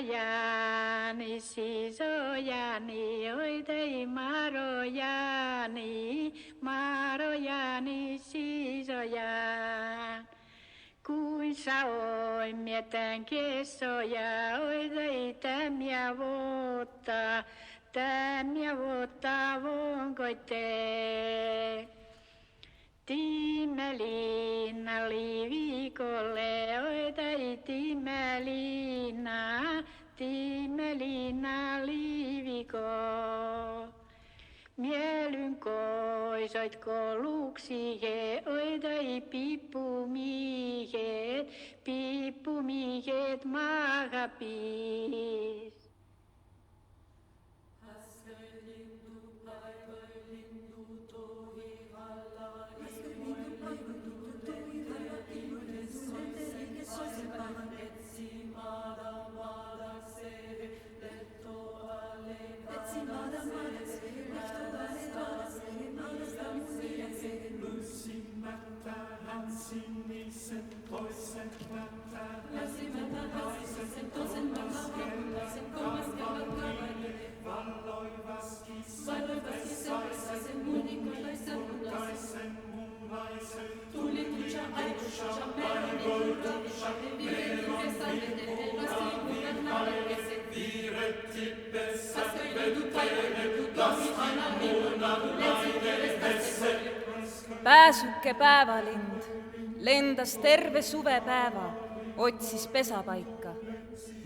Marojani, Sisojani, Oidei Marojani, Marojani, Sisojan. Kuin saoi mietän kesoja, Oidei tämjä vuotta vonkoitte. Timmeliina liivikolle, Oidei Timmeliina liiviko. Mielyn koisoit koluksike, Oidei piippumihet maahapis. Pääsuke päevalind lendas terve suvepäeva, otsis pesapaika.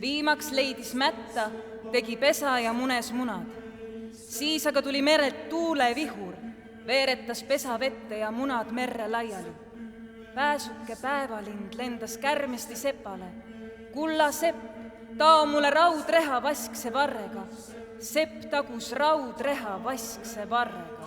Viimaks leidis mätta, tegi pesa ja munes munad. Siis aga tuli merelt tuulevihur, veeretas pesa vette ja munad merre laiali. Pääsuke päevalind lendas kärmesti sepale. Kulla sepp, tao mulle raudreha vaskse varrega. Sepp tagus raudreha vaskse varrega.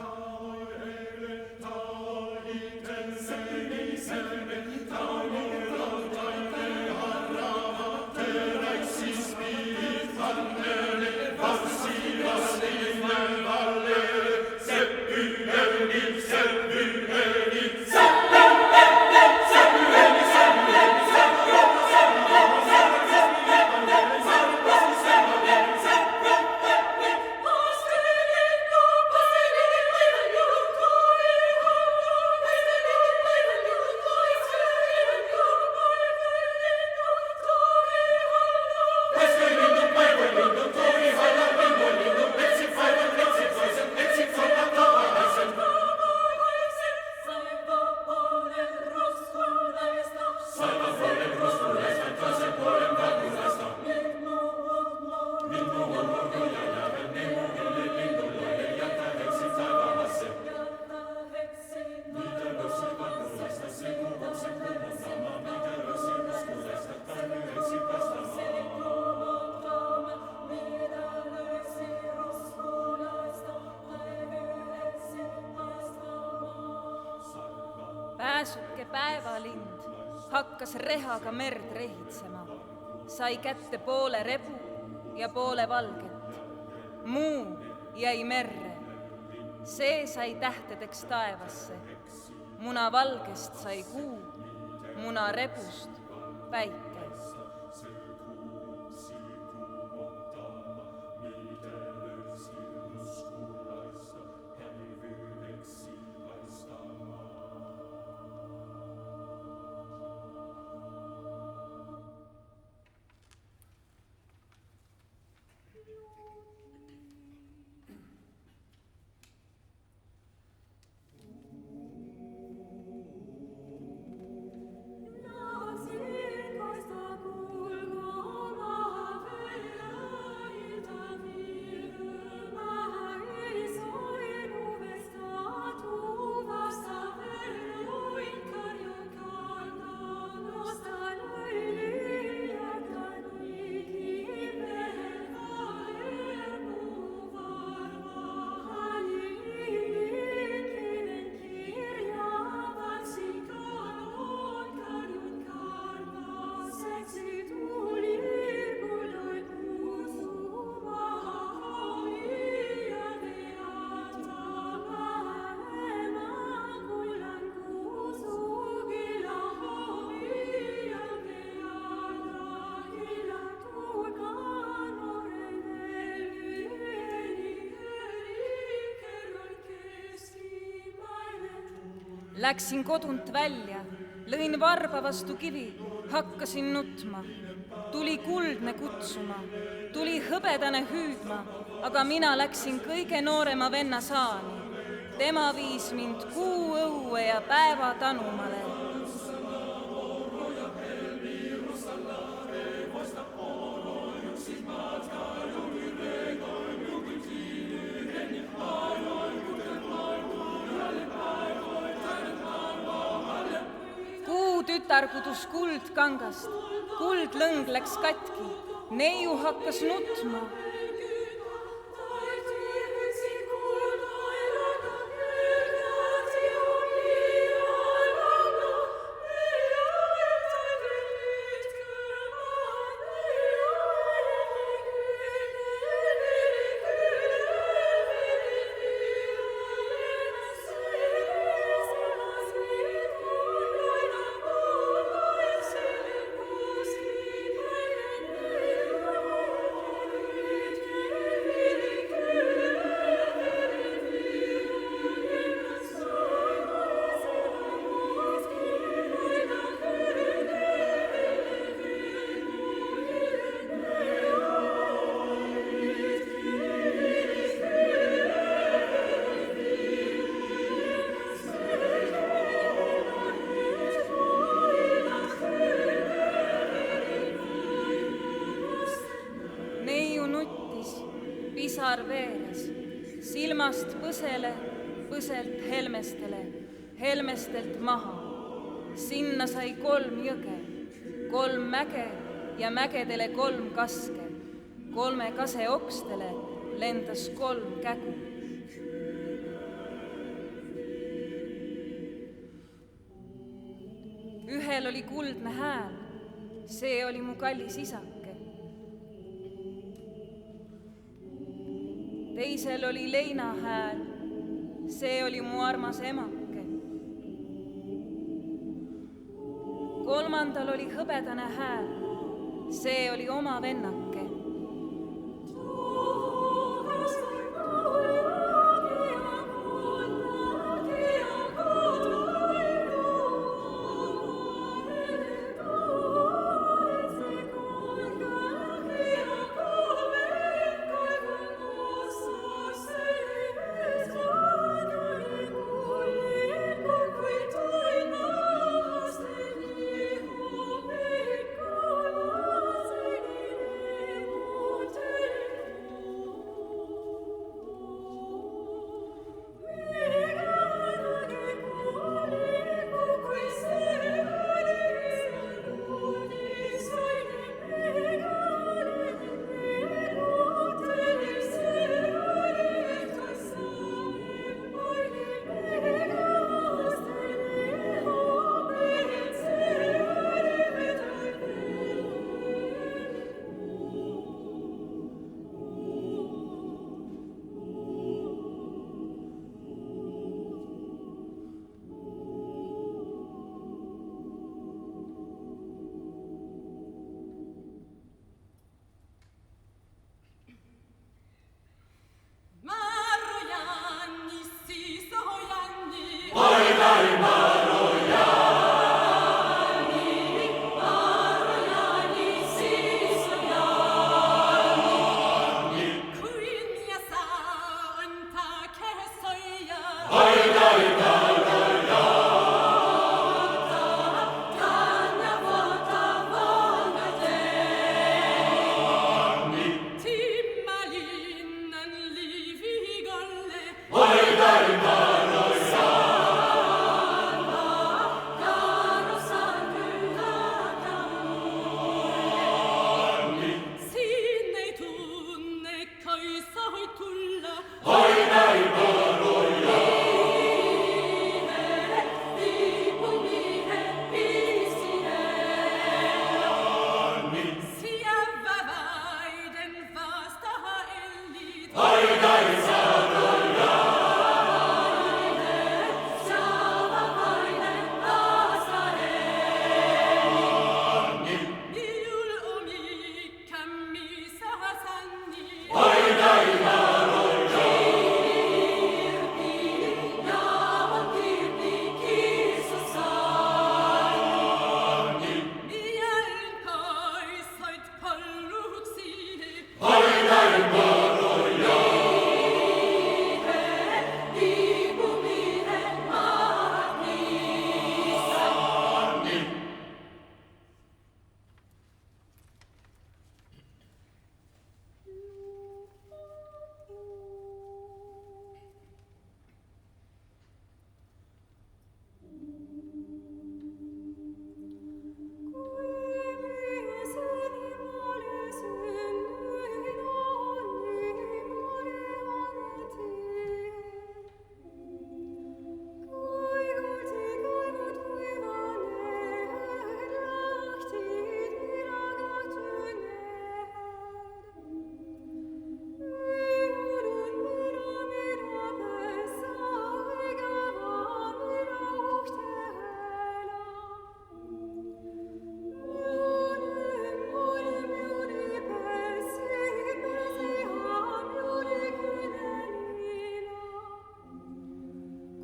Pääsuke päevalind hakkas rehaga merd rehitsema, sai kätte poole rebu ja poole valget. Muu jäi merre, see sai tähtedeks taevasse. Muna valgest sai kuu, muna rebust päike. Läksin kodunt välja, lõin varba vastu kivi, hakkasin nutma. Tuli kuldne kutsuma, tuli hõbedane hüüdma, aga mina läksin kõige noorema venna saani. Tema viis mind kuu õue ja päeva tanumale. Tütar kudus kuldkangast, kuldlõng läks katki, neiu hakkas nutma. Pisar veeres, silmast põsele, põselt helmestele, helmestelt maha. Sinna sai 3 jõge, 3 mäge ja mägedele 3 kaske. 3 kase okstele lendas 3 kägu. Ühel oli kuldne hääl, see oli mu kallis isake. Teisel oli leina hääl, see oli mu armas emake. 3. oli hõbedane hääl, see oli oma vennake.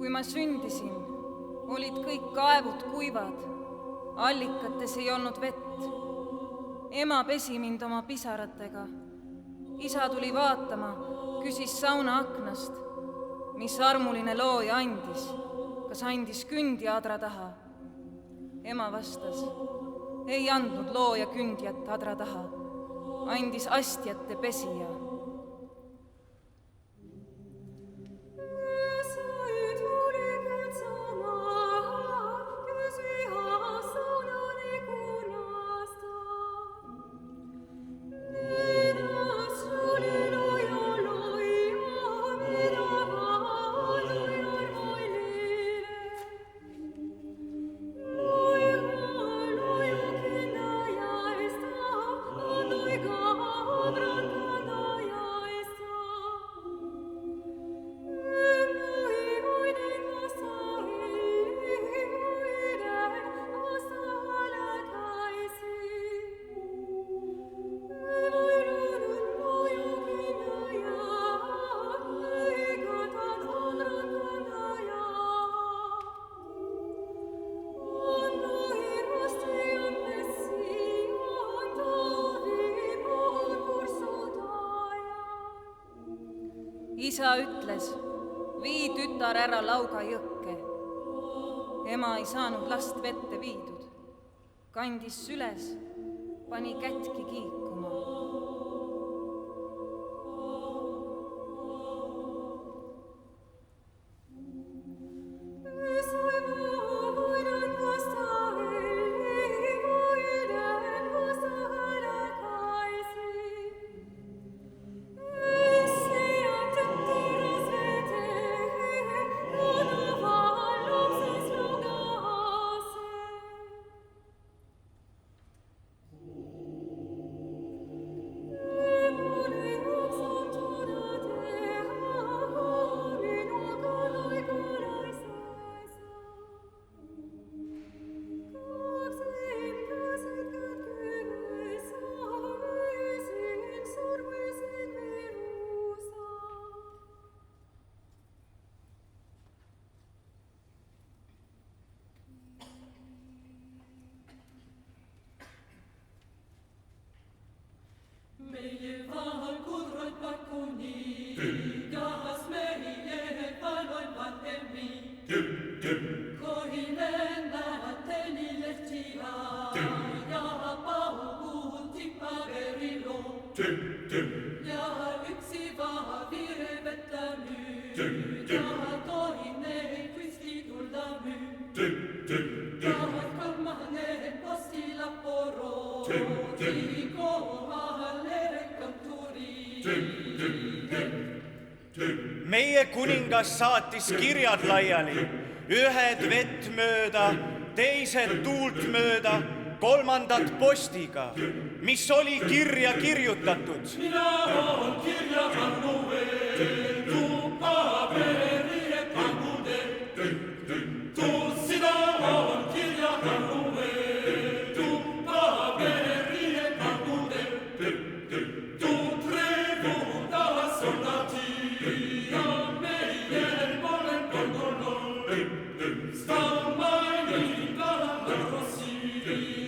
Kui ma sündisin, olid kõik kaevud kuivad, allikates ei olnud vett. Ema pesi mind oma pisaratega. Isa tuli vaatama, küsis sauna aknast, mis armuline looja andis, kas andis kündi adra taha. Ema vastas, ei andnud looja kündjat adra taha, andis astjate pesija. Isa ütles, vii tütar ära Lauga jõkke. Ema ei saanud last vette viidud. Kandis süles, pani kätki kiikuma. Ja yksi vaha virvettä myy, ja toinen kuistitulta myy. Ja kolmannen postilla poro, kohale konturi. Meie kuningas saatis kirjad laiali, ühed vett mööda, teised tuult mööda, kolmandad postiga, mis oli kirja kirjutatud. Mina on kirja pannu veetu, paberi et pannude. Sina on kirja pannu veetu, paberi et pannude. Trevu taas soldati, ja meidän molen kontonon. Stammaini talan rossi,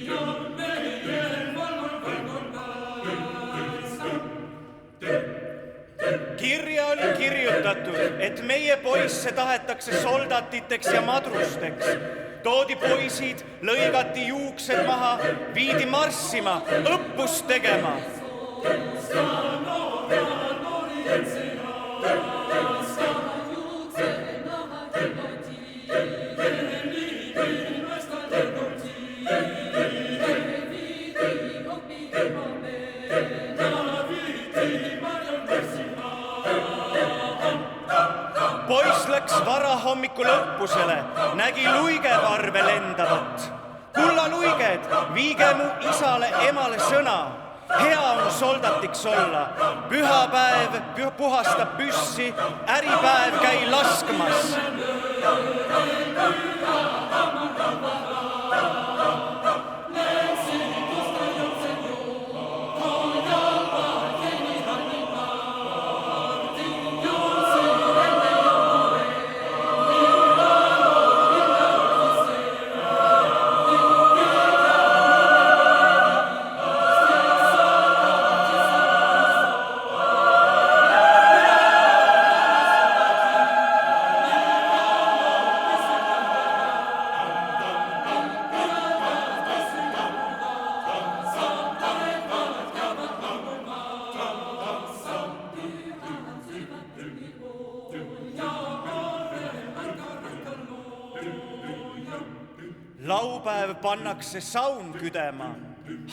ja meidän valvon valvon paista. kuulutatud, et meie poisse tahetakse soldatiteks ja madrusteks. Toodi poisid, lõigati juuksed maha, viidi marssima, õppust tegema. Poiss läks varahommikul õppusele, nägi luigeparve lendavat. Kulla luiged, viige mu isale emale sõna. Hea on soldatiks olla. Pühapäev puhastab püssi, äripäev käi laskmas. Laupäev pannakse saun küdema,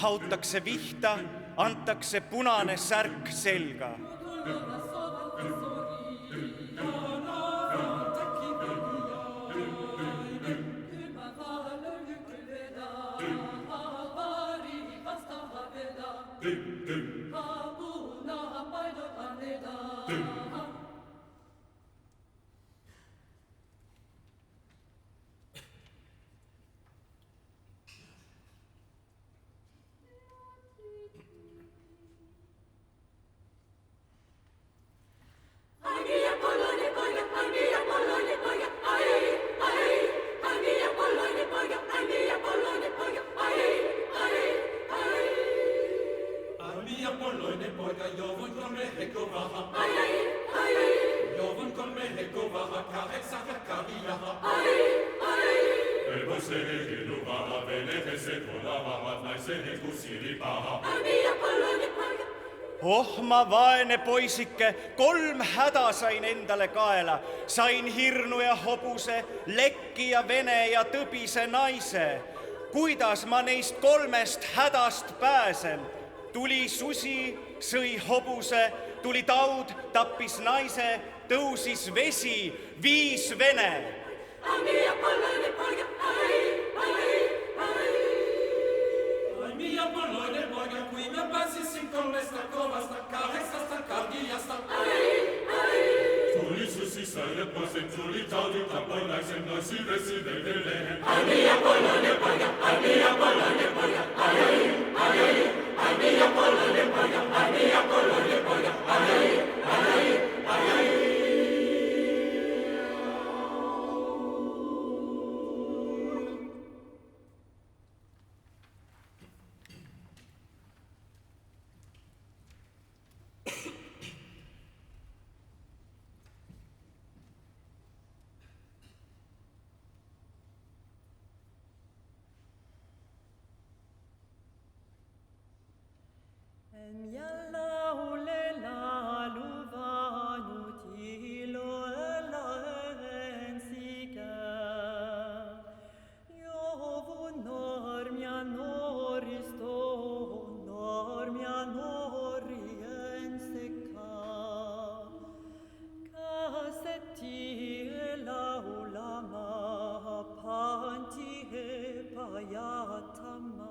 hautakse vihta, antakse punane särk selga. Oh, ma vaene poisike, 3 häda sain endale kaela. Sain hirnu ja hobuse, lekki ja vene ja tõbise naise. Kuidas ma neist 3 hädast pääsen? Tuli susi, sõi hobuse, tuli taud, tappis naise, tõusis vesi, 5 vene. Mia polloine poika, kui mä pääsisin 3 kovasta 8 kardiasta. Tuli susi sai poisen, tuli taudin tappoi naisen, noisi vesi vedelehen. Mia polloine poika, mia polloine poika, mia polloine poika, mia polloine poika, Ja laulella luvanud iloella ensikä. Jovun norm ja noristo, norm ja nori ensekka. Kasetti laulama, panti pajatama.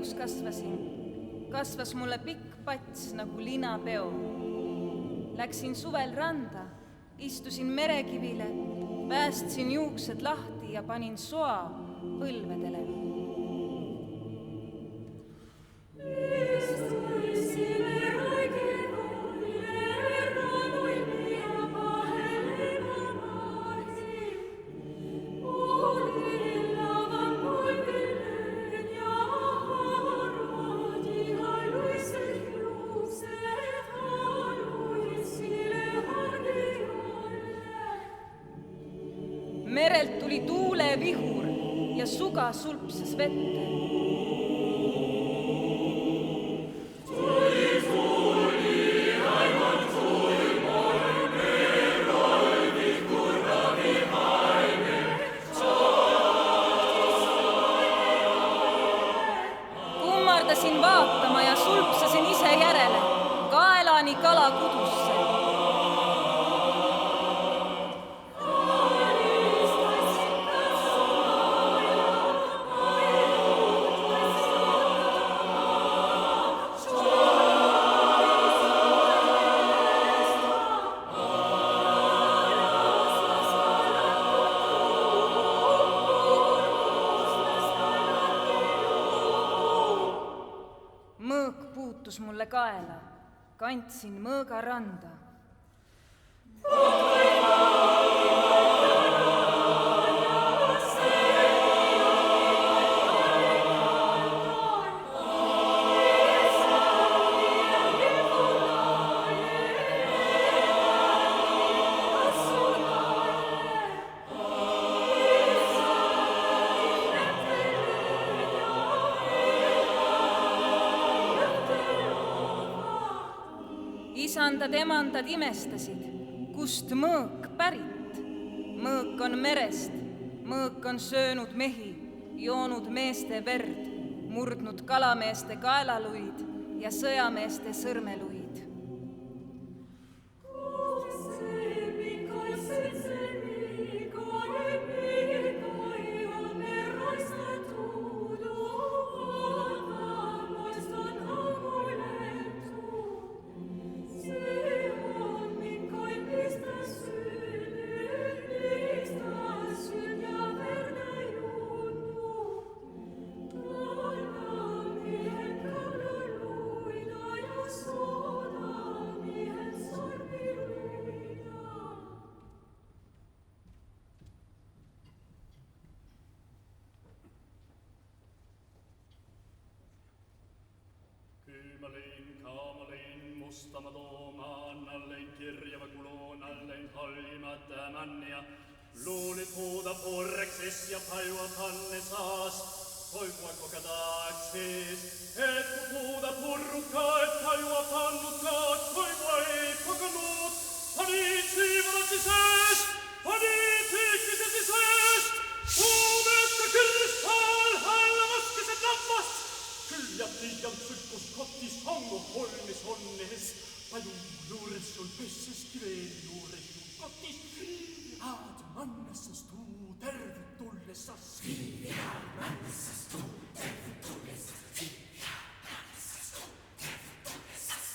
täielikuks kasvasin, kasvas mulle pikk pats nagu linapeo. Läksin suvel randa, istusin merekivile, päästsin juuksed lahti ja panin soa põlvedele. Merelt tuli tuulevihur ja suga sulpsas vette. Kummardasin vaatama ja sulpsasin ise järele, kaelani kalakudusse. Mõõk puutus mulle kaela, kandsin mõõga randa. Isandad, emandad imestasid, kust mõõk pärit. Mõõk on merest, mõõk on söönud mehi, joonud meeste verd, murdnud kalameeste kaelaluid ja sõjameeste sõrmeluid. Mustama loomaan alleen kirjava kuloon alleen halima tämän ja luulit huuda porreksis ja pajua panne saas. Toivua kokataaks siis, et kun huuda purrukkaa, et pajua pannutkaa, toivua ei kokonut. Panit siivolatsi sees, panit hiikkisesi sees, huumetta krystal, hällä vaskiset nappast. Kyllä liian sykkus kottis hango holmis onnes. Pajun juures sul pesses kiveen juures sul kottis. Haad mannessas tuu tervetullessas. Haad mannessas tuu tervetullessas. Haad mannessas tuu tervetullessas.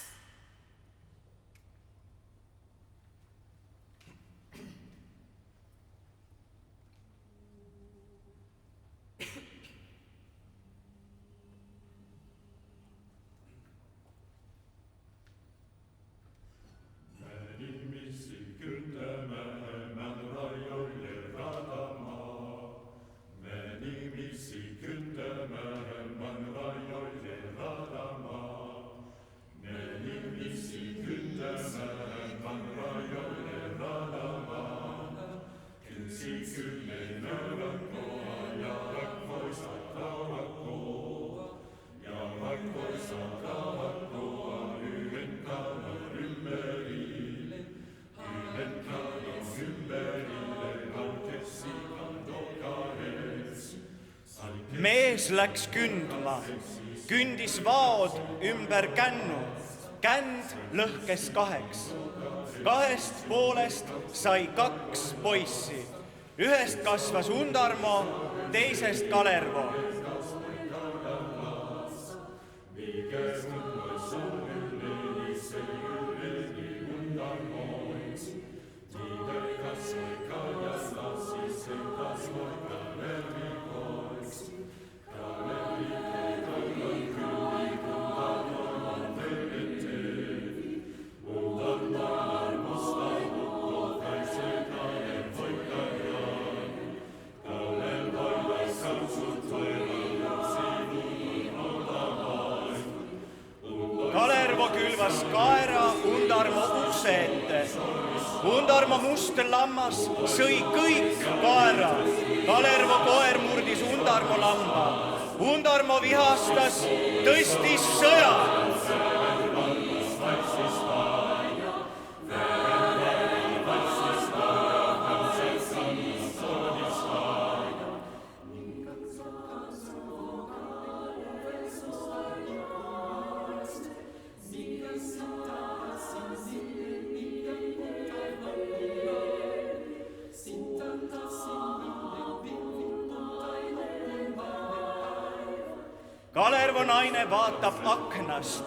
Mees läks kündma, kündis vaod ümber kännu, känd lõhkes kaheks. Kahest poolest sai kaks poissi, ühest kasvas Undarmo, teisest Kalervo. Kalervo külvas kaera Undarmo ukse ette. Undarmo must lammas sõi kõik kaera. Kalervo koer murdis Undarmo lamba. Undarmo vihastas, tõstis sõja. Kalervo naine vaatab aknast,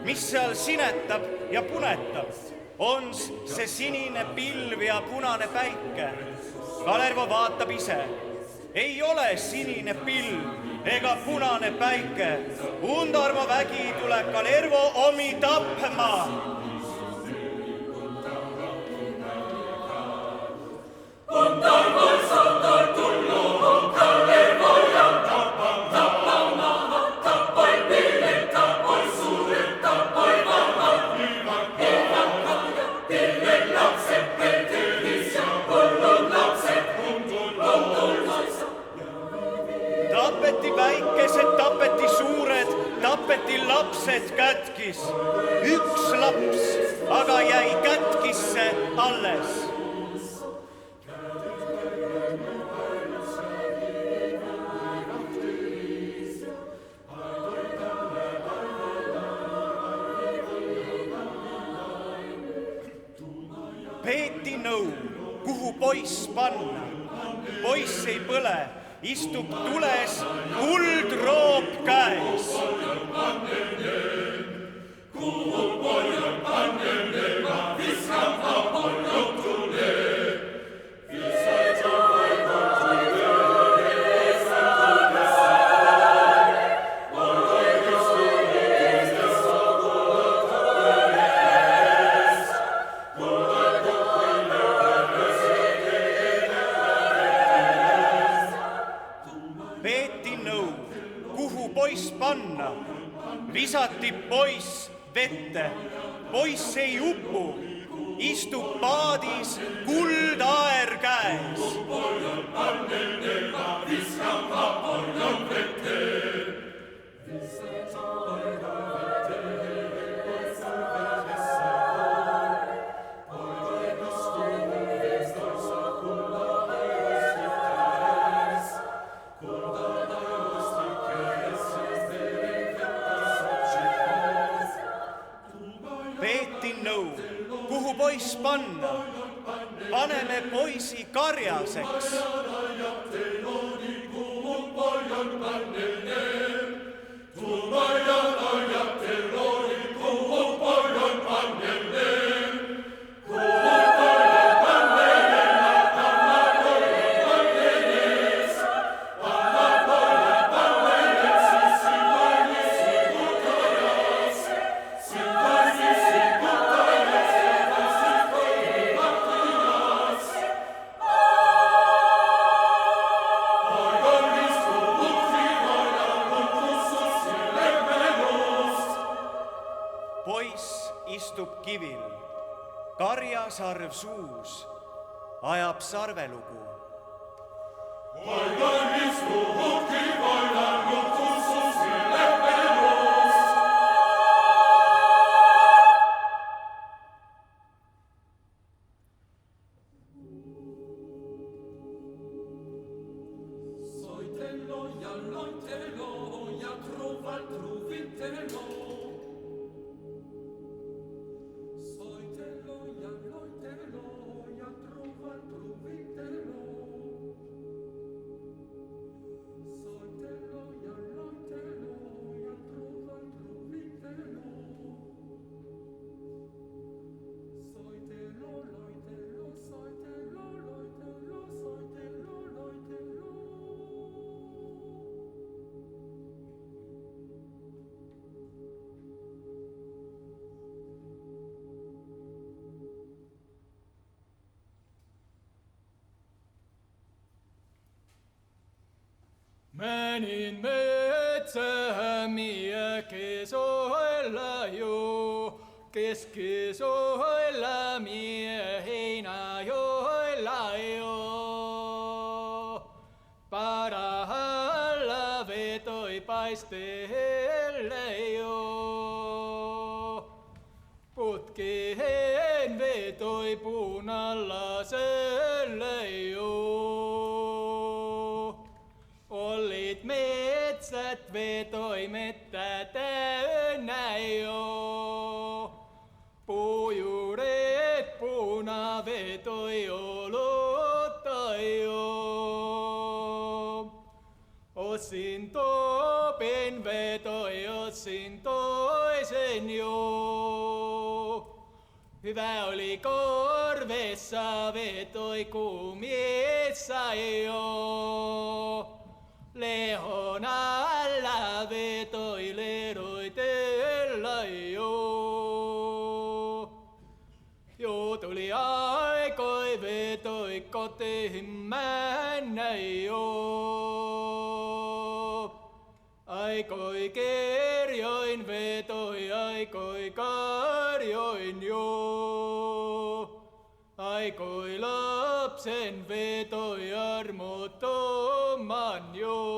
mis seal sinetab ja punetab. On see sinine pilv ja punane päike. Kalervo vaatab ise. Ei ole sinine pilv ega punane päike. Undarmo vägi tuleb Kalervo omi tapma. Tapeti väikesed, tapeti suured, tapeti lapsed kätkis. Üks laps aga jäi kätkisse alles. Peeti nõu, kuhu poiss panna. Poiss ei põle, istub tules, kuldroop käes. Panna. Visati poiss vette. Poiss ei upu, istub paadis kuldaer käes. Kuhu poiss panna? Paneme poisi karjaseks. Poiss istub kivil, karjasarv suus, ajab sarvelugu. Poigan istunud kivailanud kussus lepelust. Soitelo ja loitelo ja troval truvitelo. Menin metsä miekki soilla juu. keskisoilla miehinä joilla jo. Parahalla vetoi paisteelle jo. Putkeen vetoi punallaselle jo. Ollit metsät vetoi mettä täynnä jo. Pujuret puna vetoi olutta jo. Osin topen vetoi osin toisen jo. Hyvä oli korvessa vetoi kumiessa jo. Lehon alla vetoi leroitella jo. Jo tuli aikoi vetoi kotiin mennä jo. Aikoi kerjoin vetoi aikoi karjoin jo. Aikoi lapsen vetoi armottoman jo.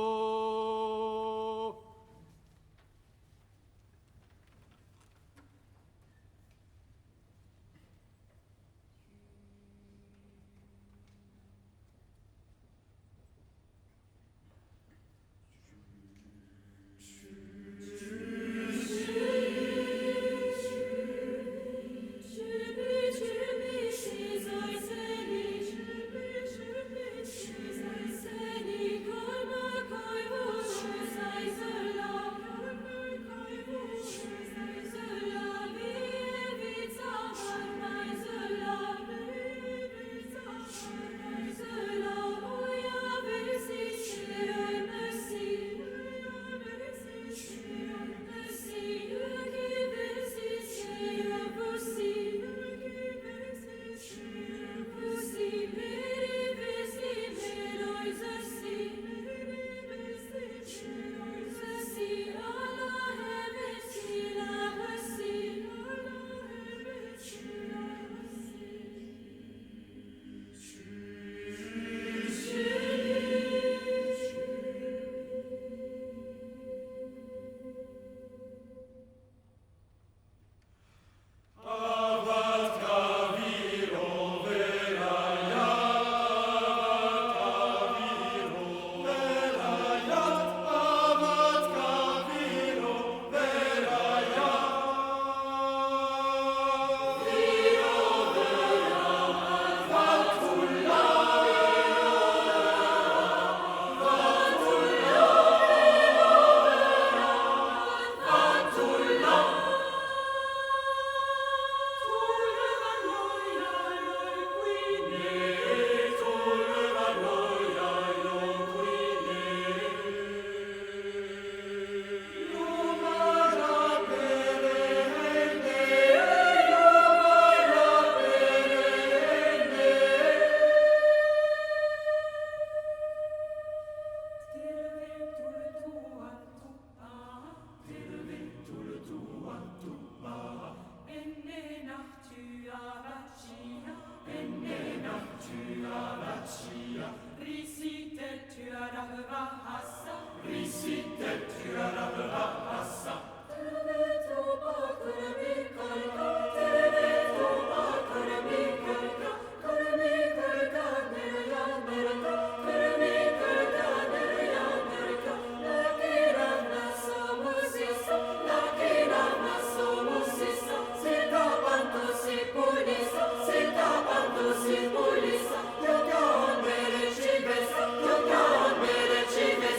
Joka on mere chivesa,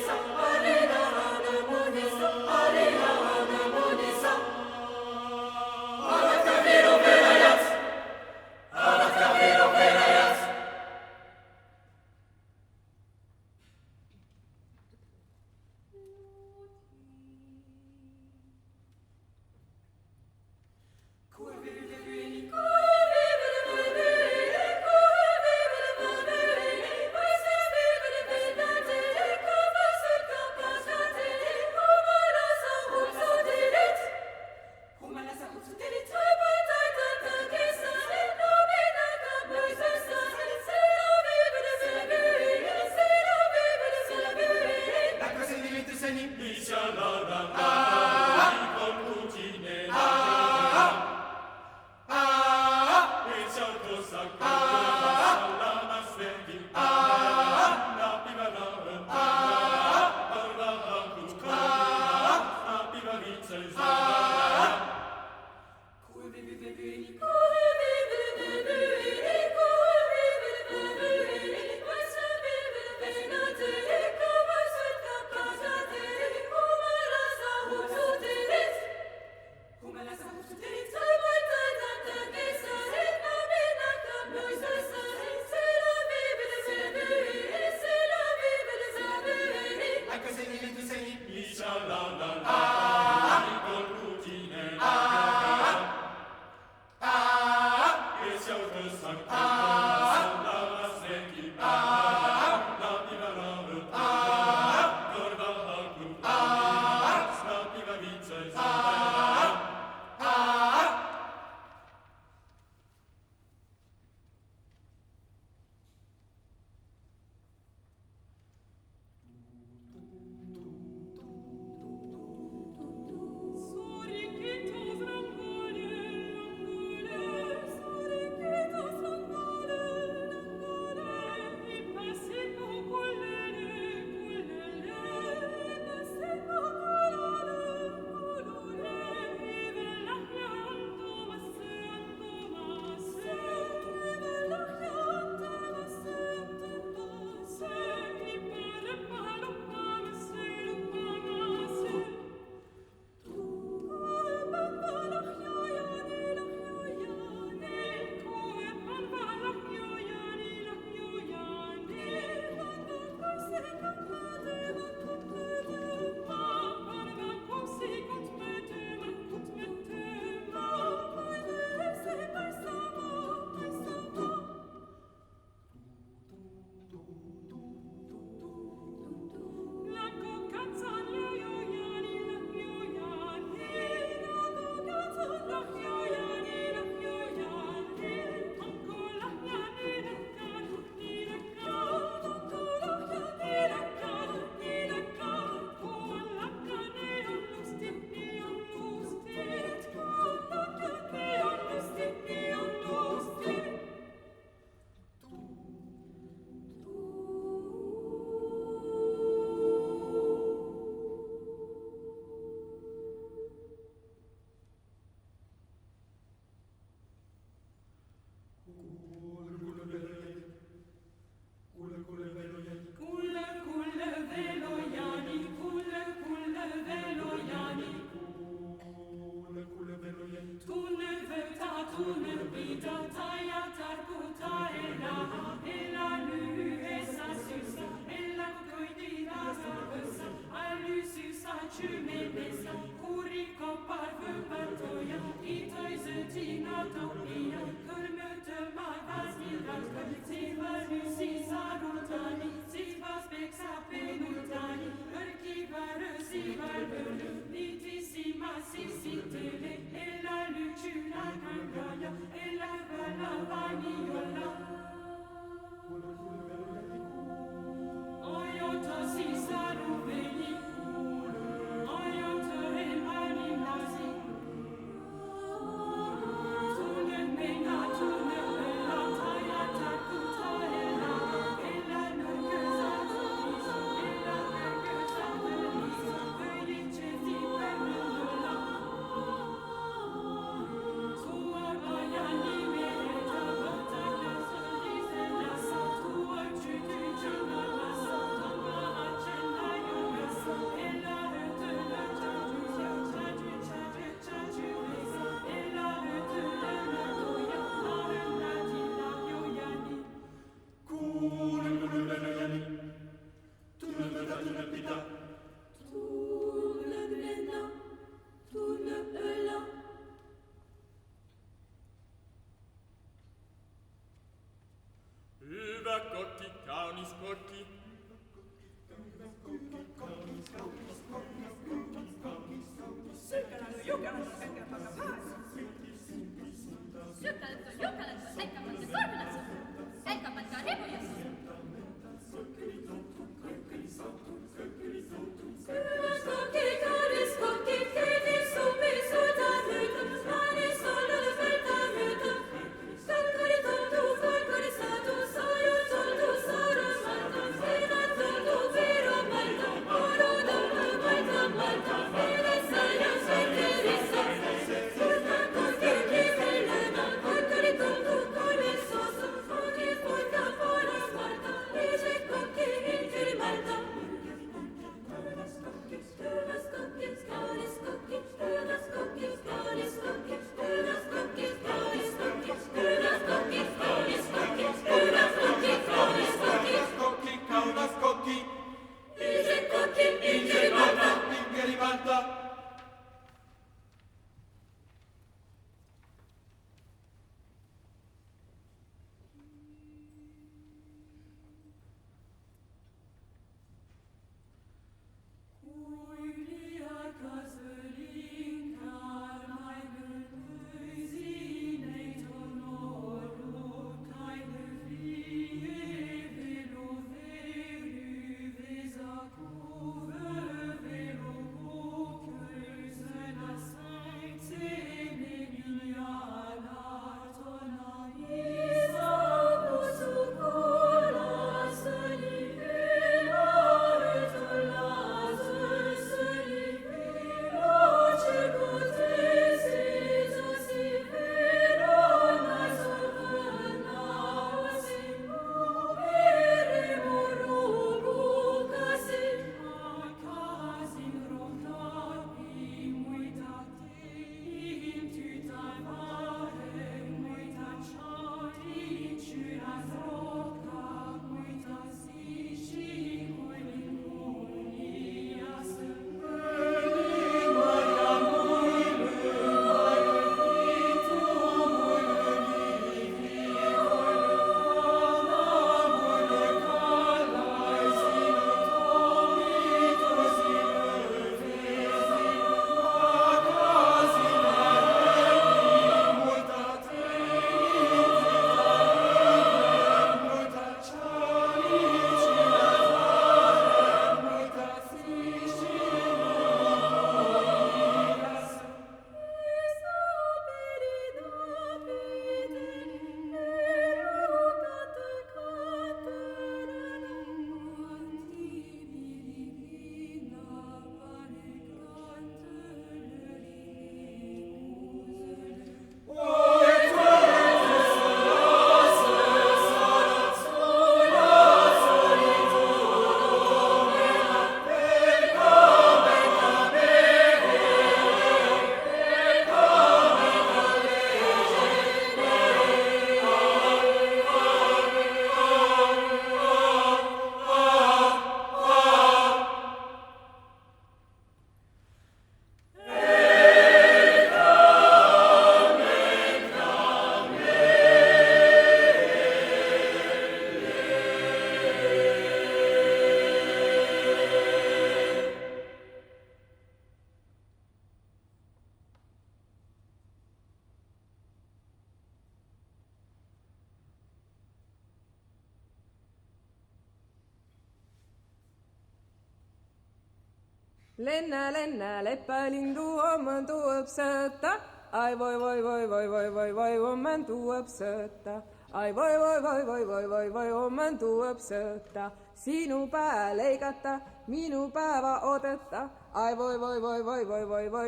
Lenna, leppälindu omman tuueb sööta. Ai voi, omman tuueb sööta. Ai voi, omman tuueb sööta. Sinu pää leikata, minu päeva odetta. Ai voi,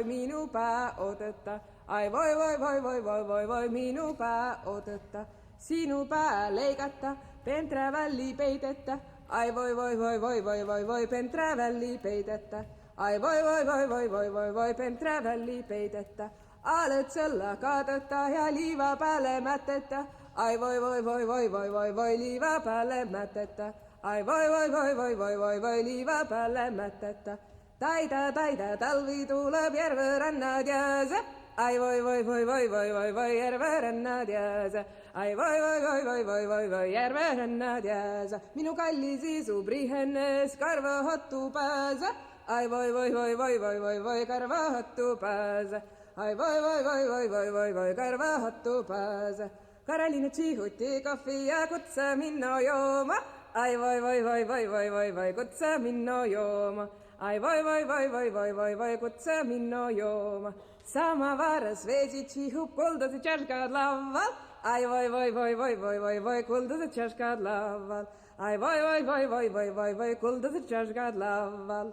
minu pää odetta. Ai voi, minu pää odetta. Sinu pää leikata, penträ välli peitettä. Ai voi, penträ välli peitettä. Ai voi, penträ välli peitettä. Alet söllä kaatetta ja liiva päälle mätettä. Ai voi, liiva päälle mätettä. Ai voi, liiva päälle mätettä. Taita, talvi tuleb, järverannad jääse. Ai voi, järverannad jääse. Ai voi, järverannad jääse. Minu kallis isu prihennes, karvahottu pääse. Ai voi, karvahottu pääse. Ai voi, karvahottu pääse. Karaliine tsihutti kohvi ja kutse minna jooma. Ai voi, kutse minna jooma. Ai voi, kutse minna jooma. Samavaras vesi tsihub, kuldased tšaškad laual. Ai voi, kuldased tšaškad laual. Ai voi, kuldased tšaškad laual.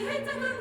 Heitä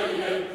Soli,